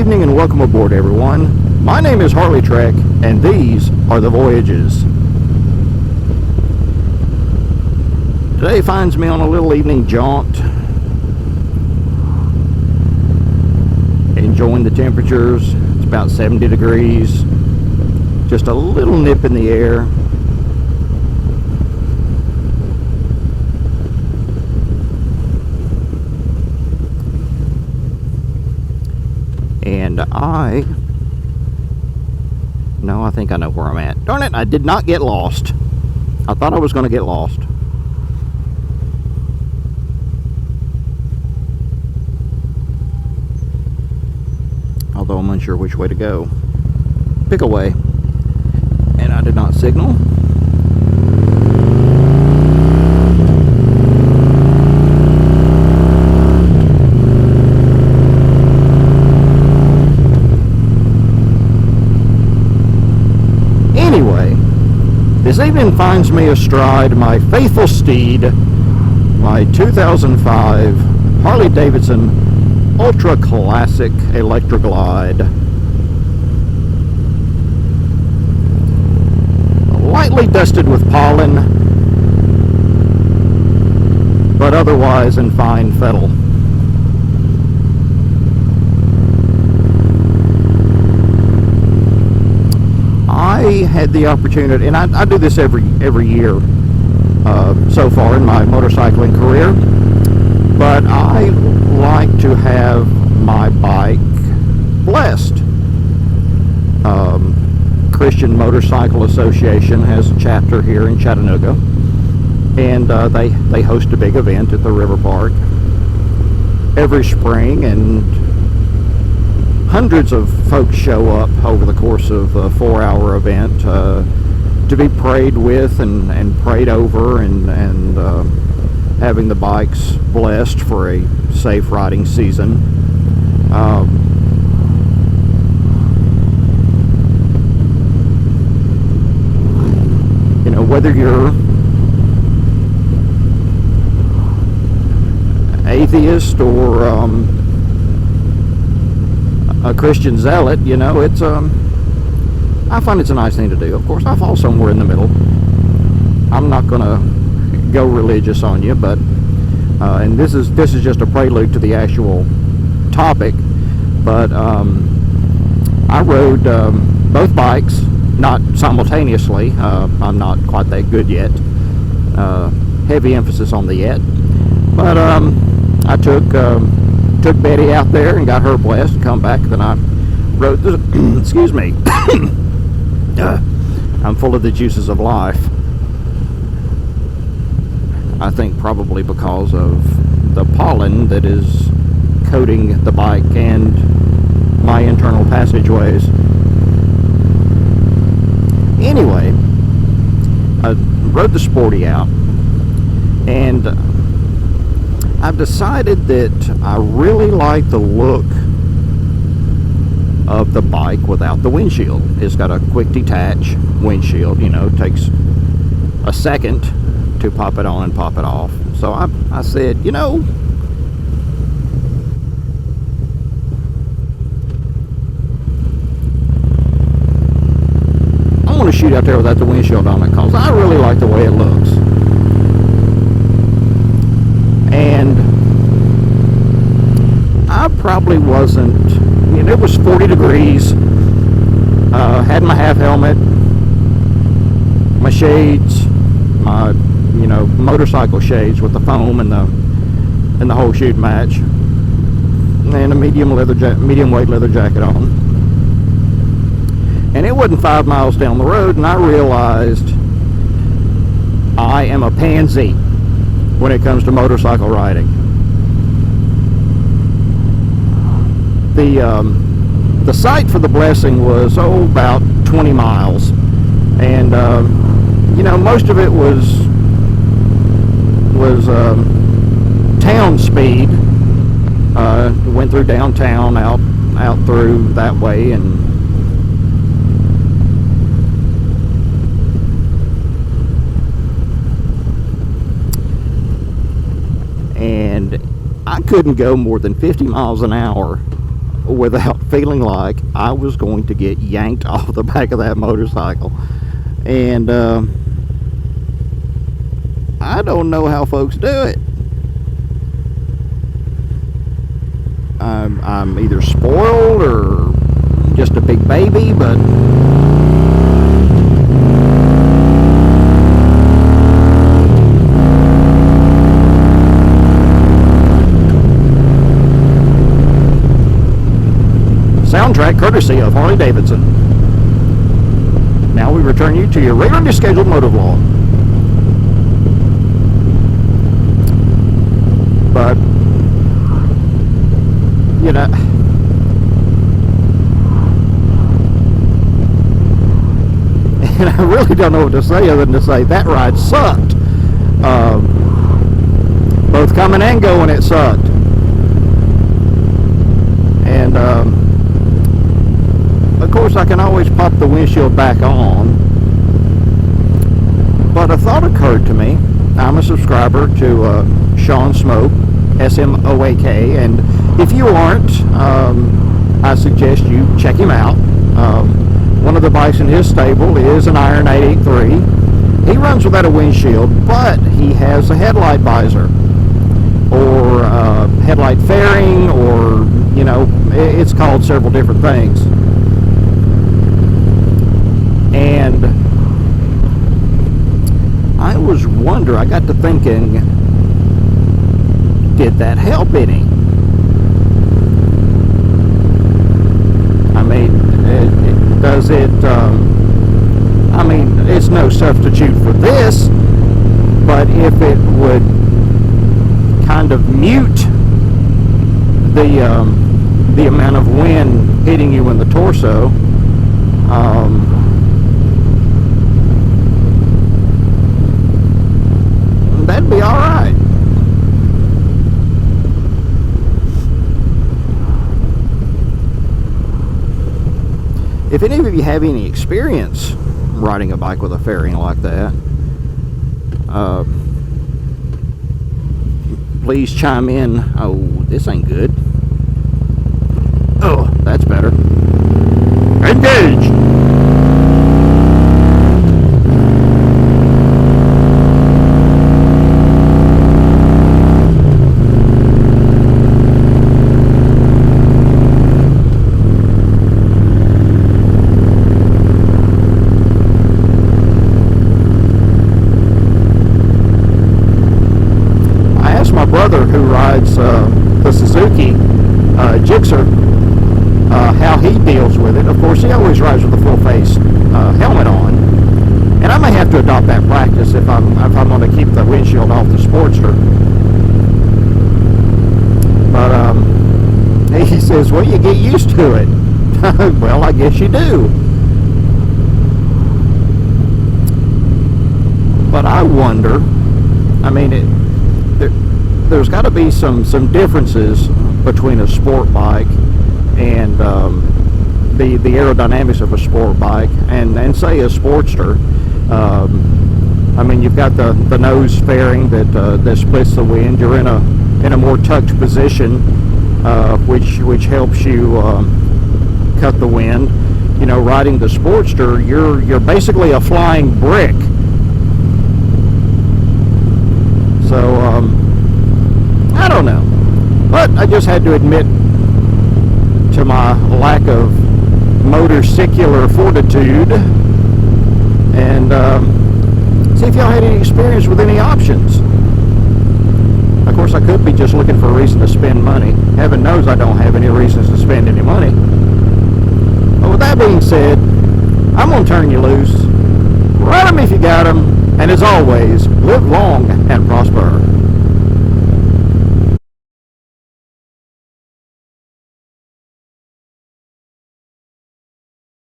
evening and welcome aboard, everyone. My name is HarleyTrek, and these are the voyages. Today finds me on a little evening jaunt, enjoying the temperatures. It's about 70 degrees, just a little nip in the air. And I think I know where I'm at. Darn it, I did not get lost. I thought I was going to get lost. Although I'm unsure which way to go. Pick a way. And I did not signal. This evening finds me astride my faithful steed, my 2005 Harley-Davidson Ultra Classic Electroglide. Lightly dusted with pollen, but otherwise in fine fettle. I had the opportunity, and I do this every year so far in my motorcycling career, but I like to have my bike blessed. Christian Motorcycle Association has a chapter here in Chattanooga, and they host a big event at the river park every spring, and hundreds of folks show up over the course of a 4-hour event to be prayed with and prayed over and having the bikes blessed for a safe riding season. You know, whether you're atheist or a Christian zealot, you know, it's I find it's a nice thing to do. Of course, I fall somewhere in the middle. I'm not gonna go religious on you, but and this is just a prelude to the actual topic. But I rode both bikes, not simultaneously. I'm not quite that good yet. Heavy emphasis on the yet. But I took Betty out there and got her blessed and come back. Then I rode the excuse me. I'm full of the juices of life. I think probably because of the pollen that is coating the bike and my internal passageways. Anyway, I rode the Sporty out, and I've decided that I really like the look of the bike without the windshield. It's got a quick detach windshield, you know, it takes a second to pop it on and pop it off. So I said, you know, I'm going to shoot out there without the windshield on it because I really like the way it looks. And I probably wasn't, you know, it was 40 degrees, had my half helmet, my shades, my, you know, motorcycle shades with the foam and the whole shoot match, and a medium weight leather jacket on. And it wasn't 5 miles down the road, and I realized I am a pansy when it comes to motorcycle riding. The site for the blessing was about 20 miles, and you know, most of it was town speed. Went through downtown, out through that way, and I couldn't go more than 50 miles an hour without feeling like I was going to get yanked off the back of that motorcycle. And I don't know how folks do it. I'm either spoiled or just a big baby, but soundtrack courtesy of Harley-Davidson. Now we return you to your regularly scheduled motovlog. But, you know, and I really don't know what to say other than to say that ride sucked. Both coming and going, it sucked. And, of course, I can always pop the windshield back on. But a thought occurred to me. I'm a subscriber to Sean Smoke, S-M-O-A-K, and if you aren't, I suggest you check him out. One of the bikes in his stable is an Iron 883. He runs without a windshield, but he has a headlight visor or headlight fairing, or, you know, it's called several different things. And I was wondering, I got to thinking, did that help any? I mean, does it, I mean, it's no substitute for this, but if it would kind of mute the amount of wind hitting you in the torso, that'd be all right. If any of you have any experience riding a bike with a fairing like that, please chime in. Oh, this ain't good. Oh, that's better. Engage! Who rides the Suzuki Gixxer, how he deals with it. Of course, he always rides with a full face helmet on, and I may have to adopt that practice if I'm going to keep the windshield off the Sportster. But he says, well, you get used to it. Well, I guess you do. But I wonder, I mean, there's got to be some differences between a sport bike and the aerodynamics of a sport bike and say a Sportster. I mean, you've got the nose fairing that splits the wind. You're in a more tucked position, which helps you cut the wind. You know, riding the Sportster, you're basically a flying brick. So I don't know, but I just had to admit to my lack of motorcycular fortitude and see if y'all had any experience with any options. Of course, I could be just looking for a reason to spend money. Heaven knows I don't have any reasons to spend any money. But with that being said, I'm going to turn you loose. Ride them if you got them, and as always, live long and prosper.